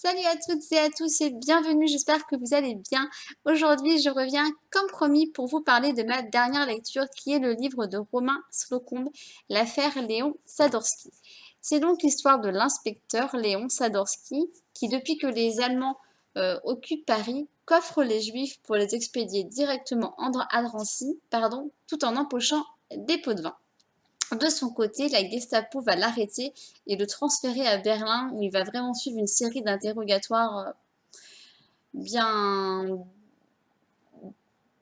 Salut à toutes et à tous et bienvenue, j'espère que vous allez bien. Aujourd'hui, je reviens comme promis pour vous parler de ma dernière lecture qui est le livre de Romain Slocombe, L'affaire Léon Sadorsky. C'est donc l'histoire de l'inspecteur Léon Sadorsky qui, depuis que les Allemands occupent Paris, coffre les Juifs pour les expédier directement à Drancy, tout en empochant des pots de vin. De son côté, la Gestapo va l'arrêter et le transférer à Berlin où il va vraiment suivre une série d'interrogatoires bien,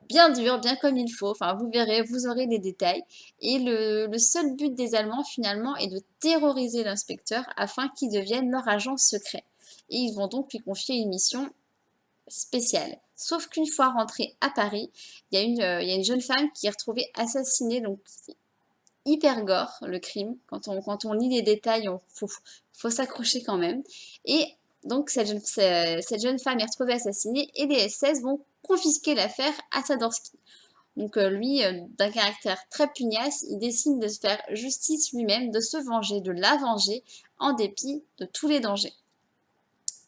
bien durs, bien comme il faut. Enfin, vous verrez, vous aurez les détails. Et le seul but des Allemands finalement est de terroriser l'inspecteur afin qu'il devienne leur agent secret. Et ils vont donc lui confier une mission spéciale. Sauf qu'une fois rentré à Paris, il y a une jeune femme qui est retrouvée assassinée, donc hyper gore, le crime. Quand on lit les détails, faut s'accrocher quand même. Et donc, cette jeune femme est retrouvée assassinée et les SS vont confisquer l'affaire à Sadorsky. Donc, lui, d'un caractère très pugnace, il décide de se faire justice lui-même, de se venger, de la venger, en dépit de tous les dangers.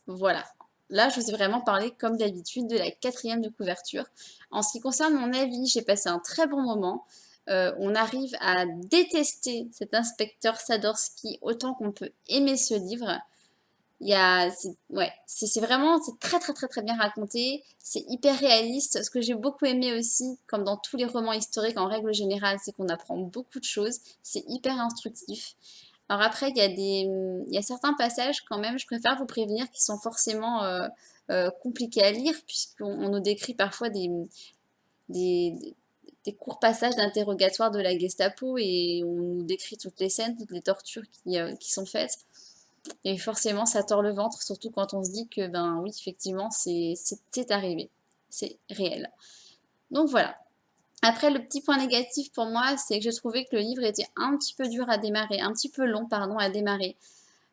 Voilà. Là, je vous ai vraiment parlé, comme d'habitude, de la quatrième de couverture. En ce qui concerne mon avis, j'ai passé un très bon moment. On arrive à détester cet inspecteur Sadorsky autant qu'on peut aimer ce livre. C'est vraiment, c'est très très très très bien raconté. C'est hyper réaliste. Ce que j'ai beaucoup aimé aussi, comme dans tous les romans historiques en règle générale, c'est qu'on apprend beaucoup de choses. C'est hyper instructif. Alors après, il y a certains passages quand même, je préfère vous prévenir, qui sont forcément compliqués à lire, puisqu'on nous décrit parfois des, des courts passages d'interrogatoire de la Gestapo et on nous décrit toutes les scènes, toutes les tortures qui sont faites. Et forcément, ça tord le ventre, surtout quand on se dit que, ben oui, effectivement, c'est arrivé. C'est réel. Donc voilà. Après, le petit point négatif pour moi, c'est que j'ai trouvé que le livre était un petit peu dur à démarrer, un petit peu long, pardon, à démarrer.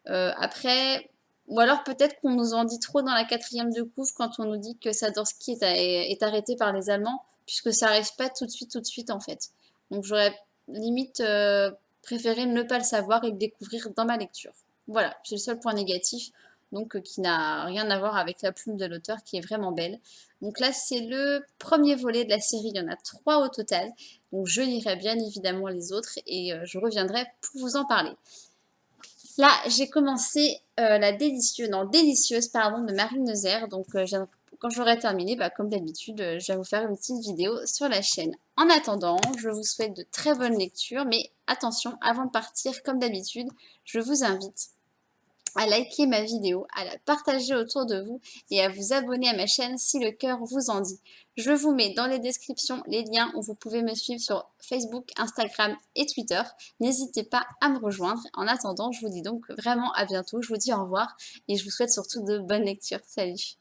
Après, ou alors peut-être qu'on nous en dit trop dans la quatrième de couve quand on nous dit que Sadorsky est arrêté par les Allemands, puisque ça arrive pas tout de suite en fait. Donc j'aurais limite préféré ne pas le savoir et le découvrir dans ma lecture. Voilà, c'est le seul point négatif, donc qui n'a rien à voir avec la plume de l'auteur qui est vraiment belle. Donc là, c'est le premier volet de la série, il y en a 3 au total. Donc je lirai bien évidemment les autres et je reviendrai pour vous en parler. Là, j'ai commencé Délicieuse, pardon, de Marie Neuser. Donc, quand j'aurai terminé, bah, comme d'habitude, je vais vous faire une petite vidéo sur la chaîne. En attendant, je vous souhaite de très bonnes lectures. Mais attention, avant de partir, comme d'habitude, je vous invite à liker ma vidéo, à la partager autour de vous et à vous abonner à ma chaîne si le cœur vous en dit. Je vous mets dans les descriptions les liens où vous pouvez me suivre sur Facebook, Instagram et Twitter. N'hésitez pas à me rejoindre. En attendant, je vous dis donc vraiment à bientôt. Je vous dis au revoir et je vous souhaite surtout de bonnes lectures. Salut!